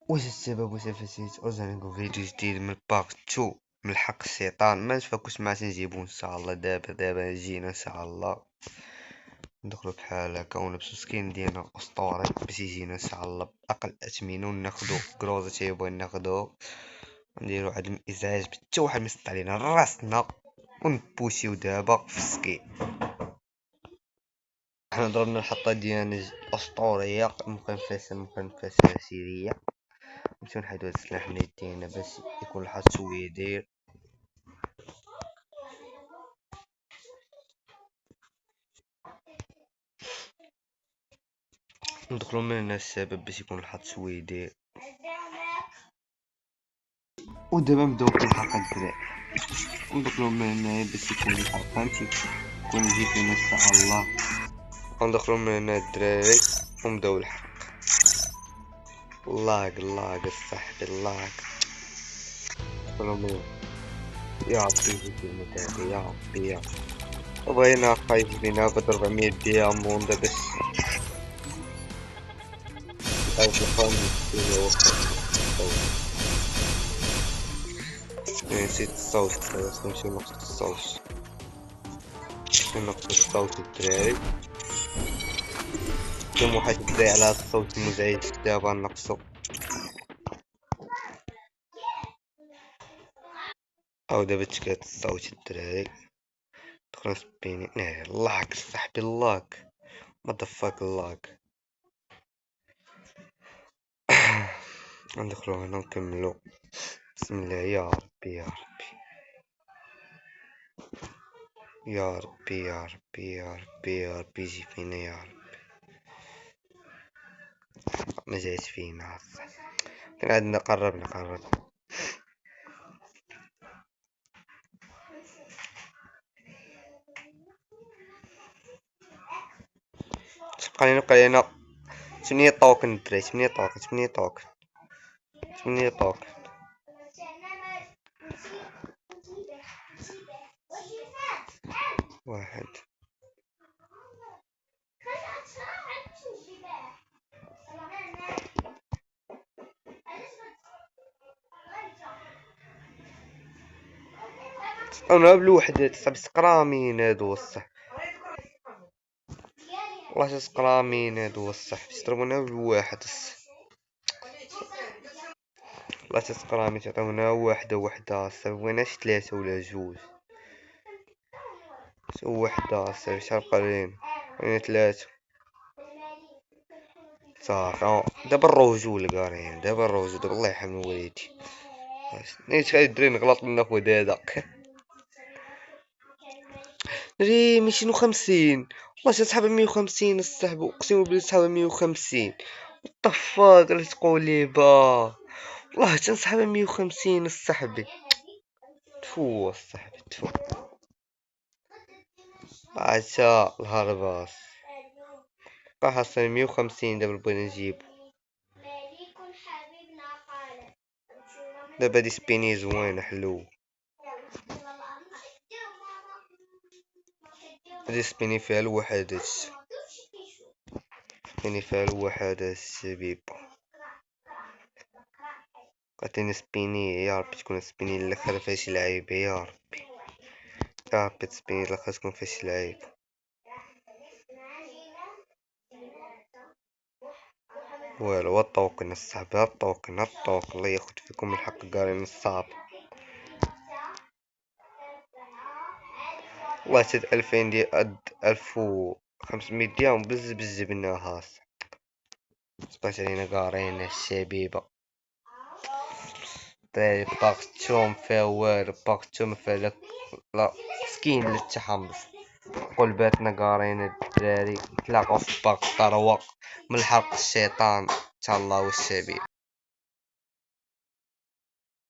واش السبب وتفاسير أرجع فيديو جديد من باك 2 من الحق الشيطان. ما نفكوش مع نجيبو ان شاء الله. دابا جينا ان شاء الله ندخلو بحال هكا ونلبسو سكين ديالنا اسطوري باش يجينا ان شاء الله باقل اثمنه وناخدو كروزة تيبغي ناخدو نديرو واحد الازعاج حتى واحد ميسط علينا راسنا ونبوشيو دابا في السكين. حنا ضربنا الحطة ديالنا اسطورية مقنفسة سيرية. نمشيو نحيدو هاد السلاح من يدينا باش يكون الحظ شويه داير. ندخلو من هنا السبب باش يكون الحظ شويه داير. ودابا نبداو في الحلقة الدراري. ندخلو من هنا باش يكون الحظ فهمتي يكون يجي فينا ان شاء الله. ندخلو من هنا الدراري ونبداو الحق. لاق الصاحبي لاق. ندخلو من يا ربي المتابع يا ربي بغينا خايف بينا ب 400 دياموند باش نسيت الصوت. خلاص نمشيو نقص الصوت. نقص الصوت الدراري. كم واحد يدعي على هذا الصوت المزعج دابا نقصو. او دابا تكات الصوت الدراري. دخلنا سبيني لاك صاحبي لاك مدفاك لاك. ندخلو هنا نكملو. بسم الله يا ربي يا ربي يا ربي يا ربي يا ربي يا ربي يجي فينا يا ربي. ما جايش فينا كان عندنا قرب. بقى لينا 8 طوكن الدراري. 8 طوكن. واحد انا بالوحدة صاحبي سقرامين هادو الصح والله سقرامين هادو الصح يضربونا بالواحد والله سقرامين تعطيونا وحدة سويناش 3 ولا 2 وحدة شحال قليل وين 3 صافي. دابا الرجول قارين دابا الله يرحم والديك. نيت الدري نغلط من خويا هذا ري 250 والله تسحب 150 الصاحب اقسم بالله تسحب 150 طفاك اللي تقولي با والله تنسحب 150 الصاحبي. تفو الصاحبي تفو عشا الهرباس بقى حصل 150 دابا بغينا نجيبو. دابا هادي سبيني زوينة حلو. هادي سبيني فيها الوحدة الشبيب. عطيني سبيني يا ربي تكون سبيني الاخر فاش لعيبة يا ربي سبيني الاخر تكون فاش لعيب. والو الطوكن الصاحبي الطوكن الله ياخد فيكم الحق قارين الصعب. والله سد 2000 ديال 1500 ديالهم بز بناها سباش علينا قارين الشبيبة. طيب باكتوم فيها والو باكتوم فيها لا سكين للتحمس. قلباتنا قارين الدراري نتلاقاو في باك طروق من حلق الشيطان تهلاو الشبيب.